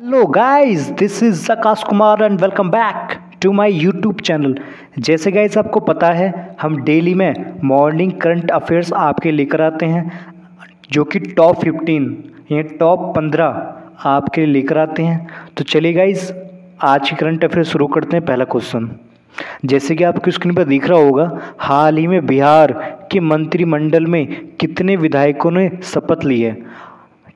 Hello guys, this is Aakash Kumar and welcome back to my YouTube channel. जैसे guys आपको पता है, हम डेली में मॉर्निंग करंट अफेयर्स आपके लेकर आते हैं, जो कि टॉप 15 या टॉप 15 आपके लिए लेकर आते हैं। तो चलिए गाइस, आज की करंट अफेयर शुरू करते हैं। पहला क्वेश्चन, जैसे कि आपकी स्क्रीन पर दिख रहा होगा, हाल ही में बिहार के मंत्रिमंडल में कितने विधायकों ने शपथ ली है?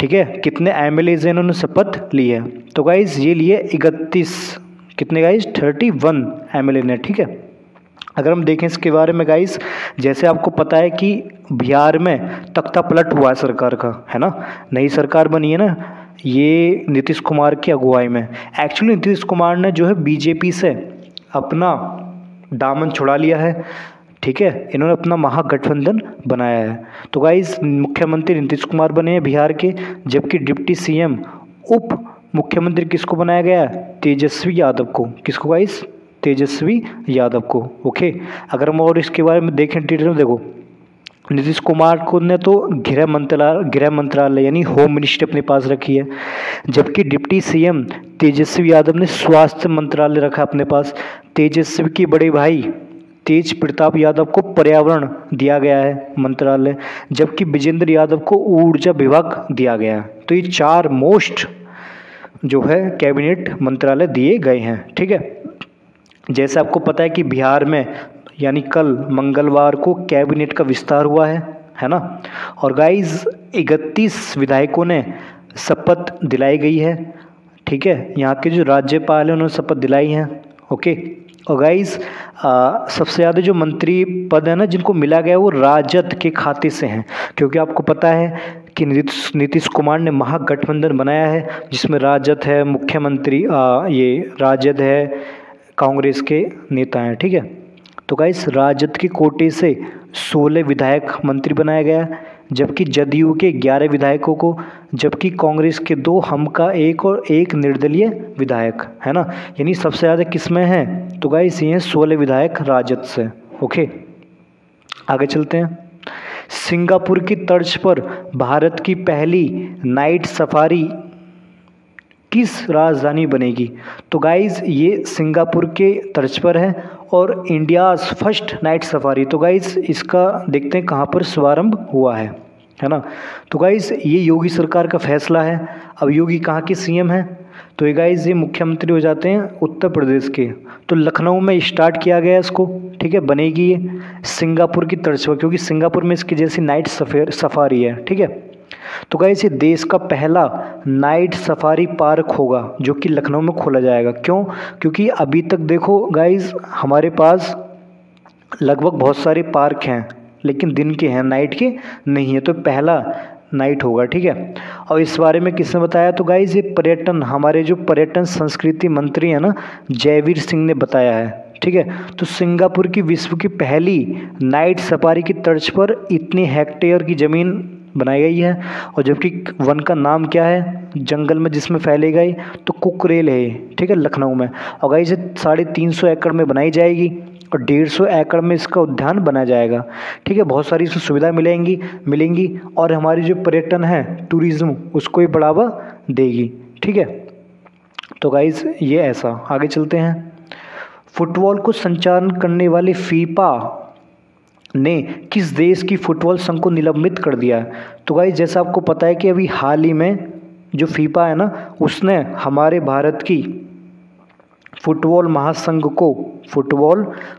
ठीक है, कितने एमएलए इन्होंने शपथ ली है? तो गाइज ये लिए 31, कितने गाइज 31 एमएलए ने। ठीक है, अगर हम देखें इसके बारे में गाइज, जैसे आपको पता है कि बिहार में तख्ता पलट हुआ है सरकार का, है ना, नई सरकार बनी है ना, ये नीतीश कुमार की अगुवाई में। एक्चुअली नीतीश कुमार ने जो है बीजेपी से अपना दामन छुड़ा लिया है। ठीक है, इन्होंने अपना महागठबंधन बनाया है। तो गाइस मुख्यमंत्री नीतीश कुमार बने हैं बिहार के, जबकि डिप्टी सीएम उप मुख्यमंत्री किसको बनाया गया है? तेजस्वी यादव को। किसको गाइस? तेजस्वी यादव को। ओके, अगर हम और इसके बारे में देखें डिटेल में, देखो नीतीश कुमार को ने तो गृह मंत्रालय यानी होम मिनिस्ट्री अपने पास रखी है, जबकि डिप्टी सीएम तेजस्वी यादव ने स्वास्थ्य मंत्रालय रखा अपने पास। तेजस्वी के बड़े भाई तेज प्रताप यादव को पर्यावरण दिया गया है मंत्रालय, जबकि विजेंद्र यादव को ऊर्जा विभाग दिया गया है। तो ये 4 मोस्ट जो है कैबिनेट मंत्रालय दिए गए हैं। ठीक है, जैसे आपको पता है कि बिहार में यानी कल मंगलवार को कैबिनेट का विस्तार हुआ है ना। और गाइज 31 विधायकों ने शपथ दिलाई गई है। ठीक है, यहाँ के जो राज्यपाल हैं उन्होंने शपथ दिलाई है। ओके, और गाइज सबसे ज़्यादा जो मंत्री पद है ना जिनको मिला गया वो राजद के खाते से हैं, क्योंकि आपको पता है कि नीतीश कुमार ने महागठबंधन बनाया है, जिसमें राजद है, मुख्यमंत्री ये राजद है, कांग्रेस के नेता हैं। ठीक है, तो गाइज राजद के कोटे से 16 विधायक मंत्री बनाया गया, जबकि जदयू के 11 विधायकों को, जबकि कांग्रेस के 2, हम का 1 और 1 निर्दलीय विधायक, है ना। यानी सबसे ज़्यादा किसमें हैं? तो गाइस ये हैं 16 विधायक राजद से। ओके, आगे चलते हैं। सिंगापुर की तर्ज पर भारत की पहली नाइट सफारी किस राजधानी बनेगी? तो गाइज ये सिंगापुर के तर्ज पर है और इंडियाज़ फर्स्ट नाइट सफारी। तो गाइज इसका देखते हैं कहाँ पर शुभारंभ हुआ है ना। तो गाइज ये योगी सरकार का फैसला है। अब योगी कहाँ के सीएम हैं? तो ये गाइज ये मुख्यमंत्री हो जाते हैं उत्तर प्रदेश के। तो लखनऊ में स्टार्ट किया गया इसको। ठीक है, बनेगी ये सिंगापुर की तर्ज पर, क्योंकि सिंगापुर में इसकी जैसी नाइट सफारी है। ठीक है, तो गाइस ये देश का पहला नाइट सफारी पार्क होगा जो कि लखनऊ में खोला जाएगा। क्यों? क्योंकि अभी तक देखो गाइस हमारे पास लगभग बहुत सारे पार्क हैं, लेकिन दिन के हैं, नाइट के नहीं है। तो पहला नाइट होगा। ठीक है, और इस बारे में किसने बताया? तो गाइस ये पर्यटन, हमारे जो पर्यटन संस्कृति मंत्री हैं ना, जयवीर सिंह ने बताया है। ठीक है, तो सिंगापुर की विश्व की पहली नाइट सफारी की तर्ज पर इतने हेक्टेयर की ज़मीन बनाई गई है, और जबकि वन का नाम क्या है जंगल में जिसमें फैले गए? तो कुकरेल है। ठीक है, लखनऊ में। और गाइस 350 एकड़ में बनाई जाएगी और 150 एकड़ में इसका उद्यान बनाया जाएगा। ठीक है, बहुत सारी इसमें सुविधाएं मिलेंगी और हमारी जो पर्यटन है, टूरिज्म, उसको ही बढ़ावा देगी। ठीक है, तो गाइस ये ऐसा। आगे चलते हैं। फुटबॉल को संचालन करने वाले फीफा ने किस देश की फुटबॉल संघ को निलंबित कर दिया है? तो गाइस जैसा आपको पता है कि अभी हाल ही में जो फीफा है ना, उसने हमारे भारत की फुटबॉल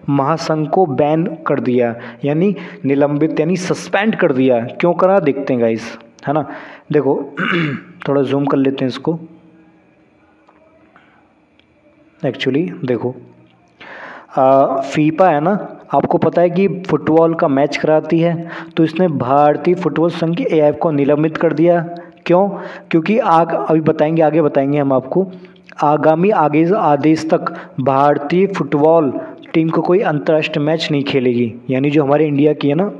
महासंघ को बैन कर दिया, यानी निलंबित, यानी सस्पेंड कर दिया। क्यों करा देखते हैं गाइस, है ना। देखो थोड़ा जूम कर लेते हैं इसको। एक्चुअली देखो फीफा है ना, आपको पता है कि फुटबॉल का मैच कराती है, तो इसने भारतीय फुटबॉल संघ की एआईएफ को निलंबित कर दिया। क्यों? क्योंकि आगे बताएंगे हम आपको। आगामी आदेश तक भारतीय फुटबॉल टीम को कोई अंतर्राष्ट्रीय मैच नहीं खेलेगी, यानी जो हमारे इंडिया की है ना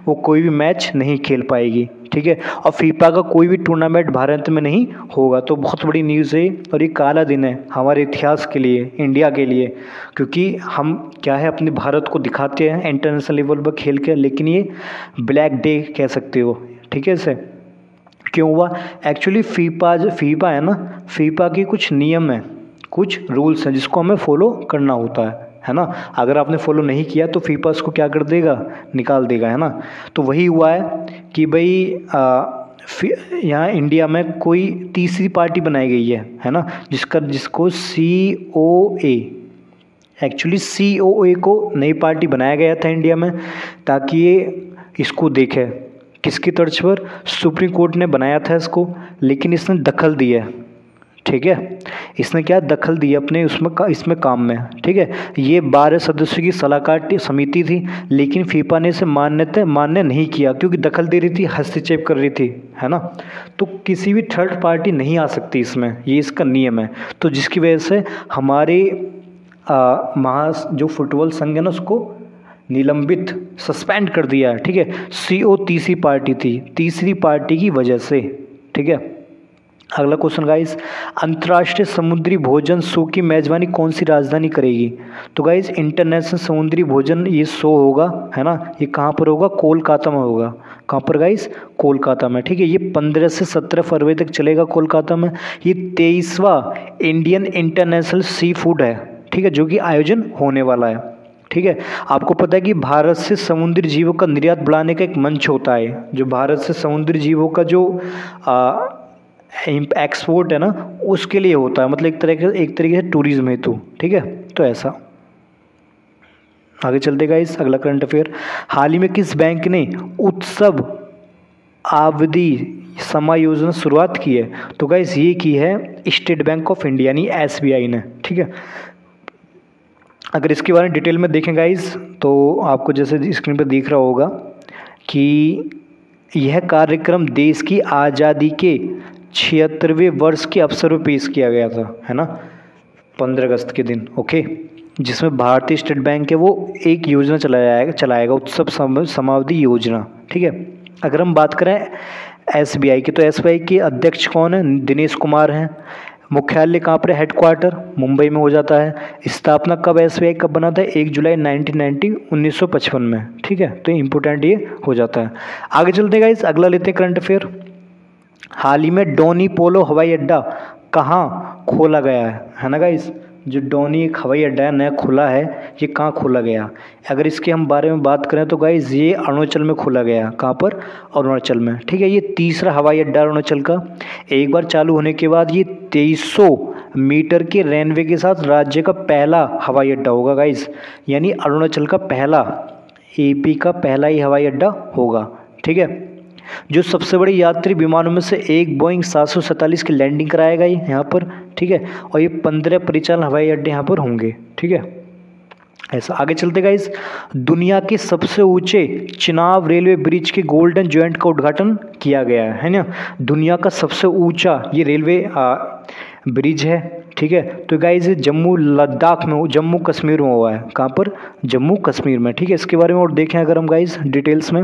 वो कोई भी मैच नहीं खेल पाएगी। ठीक है, और फीफा का कोई भी टूर्नामेंट भारत में नहीं होगा। तो बहुत बड़ी न्यूज़ है और ये काला दिन है हमारे इतिहास के लिए, इंडिया के लिए, क्योंकि हम क्या है अपने भारत को दिखाते हैं इंटरनेशनल लेवल पर खेल के, लेकिन ये ब्लैक डे कह सकते हो। ठीक है, इसे क्यों हुआ? एक्चुअली फीफा है ना, फीफा के कुछ नियम हैं, कुछ रूल्स हैं जिसको हमें फॉलो करना होता है ना। अगर आपने फॉलो नहीं किया तो फीफा उसको क्या कर देगा, निकाल देगा, है ना। तो वही हुआ है कि भाई यहाँ इंडिया में कोई तीसरी पार्टी बनाई गई है ना, जिसको COA, एक्चुअली COA को नई पार्टी बनाया गया था इंडिया में, ताकि ये इसको देखे। किसकी तर्ज पर? सुप्रीम कोर्ट ने बनाया था इसको, लेकिन इसने दखल दिया, ठीक है। इसने क्या दखल दी अपने इसमें काम में, ठीक है। ये 12 सदस्यों की सलाहकार समिति थी, लेकिन फीफा ने इसे मान्य नहीं किया, क्योंकि दखल दे रही थी, हस्तक्षेप कर रही थी, है ना। तो किसी भी थर्ड पार्टी नहीं आ सकती इसमें, ये इसका नियम है। तो जिसकी वजह से हमारे जो फुटबॉल संघ है ना, उसको निलंबित, सस्पेंड कर दिया है, ठीक है। CO तीसरी पार्टी थी, तीसरी पार्टी की वजह से, ठीक है। अगला क्वेश्चन गाइस, अंतर्राष्ट्रीय समुद्री भोजन शो की मेजबानी कौन सी राजधानी करेगी? तो गाइस इंटरनेशनल समुद्री भोजन ये शो होगा, है ना, ये कहाँ पर होगा? कोलकाता में होगा। कहाँ पर गाइस? कोलकाता में, ठीक है। ये 15 से 17 फरवरी तक चलेगा कोलकाता में। ये 23वां इंडियन इंटरनेशनल सी फूड है, ठीक है, जो कि आयोजन होने वाला है, ठीक है। आपको पता है कि भारत से समुद्री जीवों का निर्यात बढ़ाने का एक मंच होता है, जो भारत से समुद्री जीवों का जो एक्सपोर्ट है ना, उसके लिए होता है, मतलब एक तरीके से टूरिज्म हेतु, ठीक है। तो ऐसा आगे चलते गाइस, अगला करंट अफेयर, हाल ही में किस बैंक ने उत्सव अवधि समायोजन शुरुआत की है? तो गाइस ये की है स्टेट बैंक ऑफ इंडिया यानी SBI ने, ठीक है। अगर इसके बारे में डिटेल में देखें गाइस, तो आपको जैसे स्क्रीन पर दिख रहा होगा कि यह कार्यक्रम देश की आज़ादी के 76वें वर्ष के अवसर पर पेश किया गया था, है ना, 15 अगस्त के दिन, ओके। जिसमें भारतीय स्टेट बैंक है वो एक योजना चलाएगा उत्सव समावधि योजना, ठीक है। अगर हम बात करें SBI की, तो SBI के अध्यक्ष कौन है? दिनेश कुमार हैं। मुख्यालय कहाँ पर? हेडक्वार्टर मुंबई में हो जाता है। स्थापना कब SBI कब बना था? 1 जुलाई 1955 में, ठीक है। तो इम्पोर्टेंट ये हो जाता है। आगे चलते गाइस, अगला लेते हैं करंट अफेयर। हाल ही में डोनी पोलो हवाई अड्डा कहाँ खोला गया है ना गाइस? जो डोनी एक हवाई अड्डा है नया खुला है, ये कहाँ खोला गया? अगर इसके हम बारे में बात करें तो गाइस ये अरुणाचल में खोला गया। कहाँ पर? अरुणाचल में, ठीक है। ये तीसरा हवाई अड्डा अरुणाचल का। एक बार चालू होने के बाद ये 2300 मीटर के रनवे के साथ राज्य का पहला हवाई अड्डा होगा गाइस, यानी अरुणाचल का पहला, AP का पहला ही हवाई अड्डा होगा, ठीक है। जो सबसे बड़े यात्री विमानों में से एक बोइंग 747 की लैंडिंग कराएगा ये यहाँ पर, ठीक है। और ये 15 परिचालन हवाई अड्डे यहाँ पर होंगे, ठीक है। ऐसा आगे चलते गाइस, दुनिया के सबसे ऊंचे चिनाब रेलवे ब्रिज के गोल्डन जॉइंट का उद्घाटन किया गया है ना। दुनिया का सबसे ऊंचा ये रेलवे ब्रिज है, ठीक है। तो गाइस जम्मू लद्दाख में, जम्मू कश्मीर में हुआ है। कहाँ पर? जम्मू कश्मीर में, ठीक है। इसके बारे में और देखें अगर हम गाइस डिटेल्स में,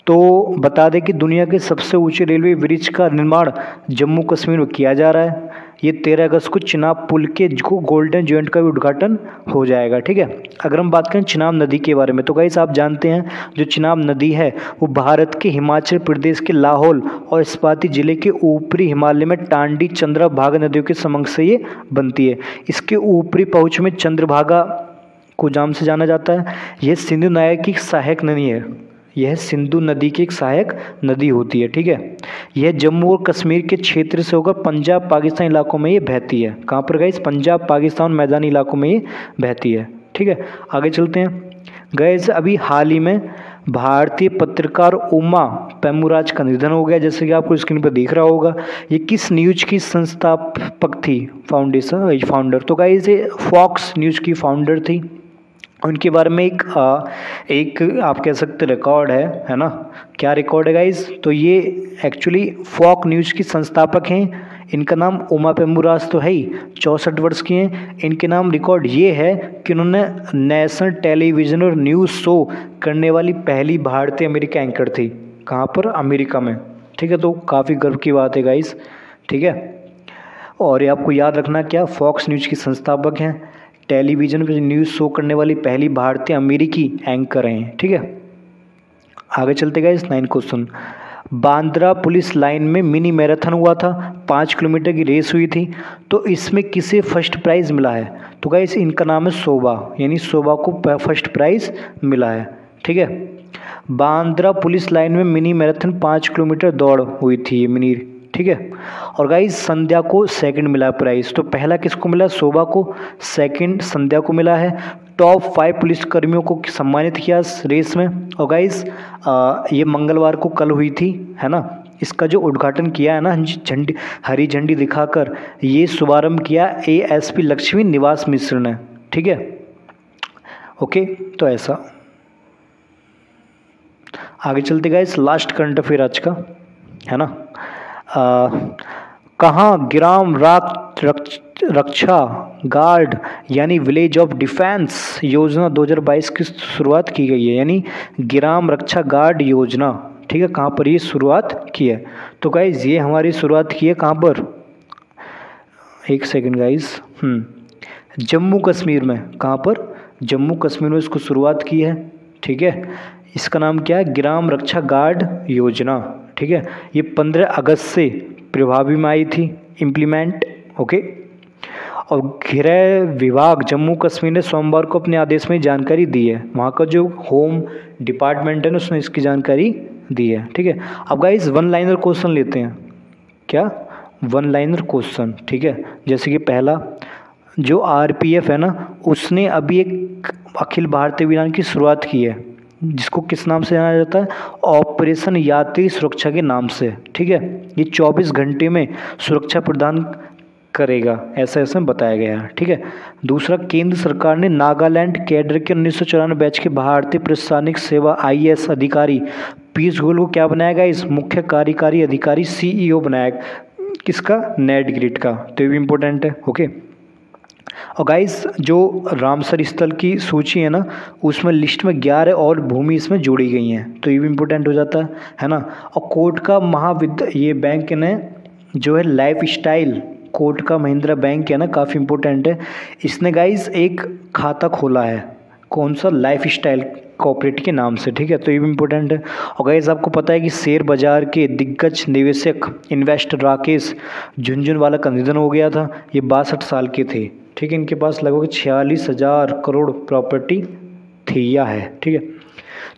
तो बता दें कि दुनिया के सबसे ऊंचे रेलवे ब्रिज का निर्माण जम्मू कश्मीर में किया जा रहा है। ये 13 अगस्त को चिनाब पुल के गोल्डन जॉइंट का भी उद्घाटन हो जाएगा, ठीक है। अगर हम बात करें चिनाब नदी के बारे में, तो गाइस आप जानते हैं जो चिनाब नदी है वो भारत के हिमाचल प्रदेश के लाहौल और स्पीति जिले के ऊपरी हिमालय में टांडी चंद्रभागा नदियों के संगम से ये बनती है। इसके ऊपरी पहुँच में चंद्रभागा को नाम से जाना जाता है। यह सिंधु नदी की सहायक नदी है, यह सिंधु नदी की एक सहायक नदी होती है, ठीक है। यह जम्मू और कश्मीर के क्षेत्र से होकर पंजाब पाकिस्तान इलाकों में ये बहती है। कहाँ पर गाइस? पंजाब पाकिस्तान मैदानी इलाकों में ये बहती है, ठीक है। आगे चलते हैं गाइस, अभी हाल ही में भारतीय पत्रकार उमा पेमुराज का निधन हो गया, जैसे कि आपको स्क्रीन पर दिख रहा होगा। ये किस न्यूज की संस्थापक थी? फाउंडर। तो गाइस ये फॉक्स न्यूज की फाउंडर थी। उनके बारे में एक आप कह सकते रिकॉर्ड है ना। क्या रिकॉर्ड है गाइस? तो ये एक्चुअली फॉक्स न्यूज़ की संस्थापक हैं। इनका नाम उमा पेमुराज तो है ही, 64 वर्ष की हैं। इनके नाम रिकॉर्ड ये है कि उन्होंने नेशनल टेलीविज़न और न्यूज़ शो करने वाली पहली भारतीय अमेरिका एंकर थी। कहाँ पर? अमेरिका में, ठीक है। तो काफ़ी गर्व की बात है गाइस, ठीक है। और ये आपको याद रखना, क्या फॉक्स न्यूज़ की संस्थापक हैं, टेलीविज़न पर न्यूज़ शो करने वाली पहली भारतीय अमेरिकी एंकर हैं, ठीक है। आगे चलते गए इस 9 क्वेश्चन, बांद्रा पुलिस लाइन में मिनी मैराथन हुआ था, 5 किलोमीटर की रेस हुई थी। तो इसमें किसे फर्स्ट प्राइज़ मिला है? तो गाइस इनका नाम है शोभा, यानी शोभा को फर्स्ट प्राइज़ मिला है। ठीक है, बांद्रा पुलिस लाइन में मिनी मैराथन 5 किलोमीटर दौड़ हुई थी ये मिनी। ठीक है, और गाइस संध्या को सेकंड मिला प्राइज़। तो पहला किसको मिला? शोभा को, सेकंड संध्या को मिला है। टॉप 5 पुलिसकर्मियों को सम्मानित किया इस रेस में। और गाइस ये मंगलवार को कल हुई थी, है ना। इसका जो उद्घाटन किया है ना झंडी, हरी झंडी दिखाकर, ये शुभारंभ किया ASP लक्ष्मी निवास मिश्र ने। ठीक है, ओके, तो ऐसा आगे चलते गाइस, लास्ट करंट अफेयर आज का, है ना। कहाँ ग्राम रक्षा गार्ड यानी विलेज ऑफ डिफेंस योजना 2022 की शुरुआत की गई है, यानी ग्राम रक्षा गार्ड योजना। ठीक है, कहाँ पर ये शुरुआत की है? तो गाइज ये हमारी शुरुआत की है कहाँ पर? एक सेकंड गाइज, जम्मू कश्मीर में। कहाँ पर? जम्मू कश्मीर में इसको शुरुआत की है। ठीक है, इसका नाम क्या है? ग्राम रक्षा गार्ड योजना। ठीक है, ये 15 अगस्त से प्रभावी में आई थी, इम्प्लीमेंट। ओके, और गृह विभाग जम्मू कश्मीर ने सोमवार को अपने आदेश में जानकारी दी है। वहाँ का जो होम डिपार्टमेंट है ना, उसने इसकी जानकारी दी है। ठीक है, अब गाइस वन लाइनर क्वेश्चन लेते हैं। क्या? One liner question. ठीक है, जैसे कि पहला, जो RPF है ना, उसने अभी एक अखिल भारतीय अभियान की शुरुआत की है, जिसको किस नाम से जाना जाता है? ऑपरेशन यात्री सुरक्षा के नाम से। ठीक है, ये 24 घंटे में सुरक्षा प्रदान करेगा, ऐसा बताया गया है। ठीक है, दूसरा, केंद्र सरकार ने नागालैंड कैडर के 1994 बैच के भारतीय प्रशासनिक सेवा IAS अधिकारी पीयूष गोयल को क्या बनाया गया? इस मुख्य कार्यकारी अधिकारी CEO बनाया। किसका? नेट ग्रिड का। तो ये भी इम्पोर्टेंट है। ओके, और गाइस जो रामसर स्थल की सूची है ना, उसमें लिस्ट में 11 और भूमि इसमें जोड़ी गई हैं, तो ये भी इम्पोर्टेंट हो जाता है ना। और कोर्ट का ये बैंक ने जो है लाइफ स्टाइल, कोर्ट का महिंद्रा बैंक है ना, काफ़ी इम्पोर्टेंट है। इसने गाइस एक खाता खोला है, कौन सा? लाइफ स्टाइल कॉर्पोरेट के नाम से। ठीक है, तो ये भी इम्पोर्टेंट है। और गाइस आपको पता है कि शेयर बाजार के दिग्गज निवेशक इन्वेस्टर राकेश झुनझुनवाला का निधन हो गया था। ये 62 साल के थे। ठीक है, इनके पास लगभग 46,000 करोड़ प्रॉपर्टी थी या है। ठीक है,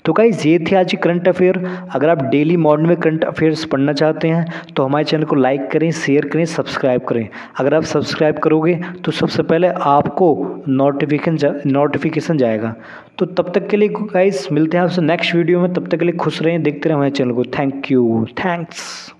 तो गाइस ये थे आज की करंट अफेयर। अगर आप डेली मॉर्निंग में करंट अफेयर्स पढ़ना चाहते हैं तो हमारे चैनल को लाइक करें, शेयर करें, सब्सक्राइब करें। अगर आप सब्सक्राइब करोगे तो सबसे पहले आपको नोटिफिकेशन जाएगा। तो तब तक के लिए गाइस मिलते हैं आपसे नेक्स्ट वीडियो में। तब तक के लिए खुश रहें, देखते रहें हमारे चैनल को। Thank you, thanks.